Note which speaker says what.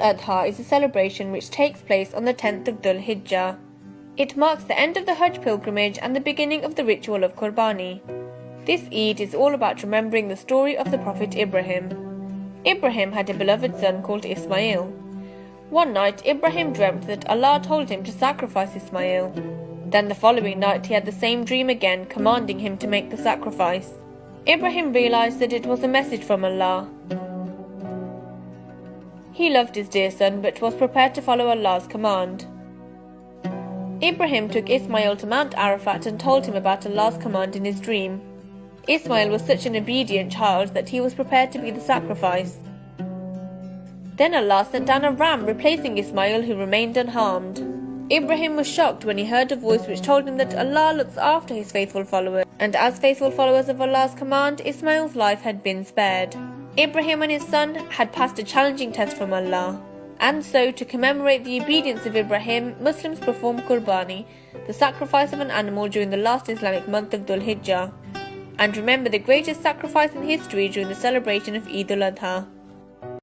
Speaker 1: al-Adha is a celebration which takes place on the 10th of Dhul Hijjah. It marks the end of the Hajj pilgrimage and the beginning of the ritual of Qurbani. This Eid is all about remembering the story of the Prophet Ibrahim. Ibrahim had a beloved son called Ismail. One night, Ibrahim dreamt that Allah told him to sacrifice Ismail. Then the following night he had the same dream again, commanding him to make the sacrifice. Ibrahim realized that it was a message from Allah. He loved his dear son but was prepared to follow Allah's command. Ibrahim took Ismail to Mount Arafat and told him about Allah's command in his dream. Ismail was such an obedient child that he was prepared to be the sacrifice. Then Allah sent down a ram replacing Ismail, who remained unharmed. Ibrahim was shocked when he heard a voice which told him that Allah looks after his faithful followers, and as faithful followers of Allah's command, Ismail's life had been spared. Ibrahim and his son had passed a challenging test from Allah. And so, to commemorate the obedience of Ibrahim, Muslims perform Qurbani, the sacrifice of an animal during the last Islamic month of Dhul Hijjah, and remember the greatest sacrifice in history during the celebration of Eid al-Adha.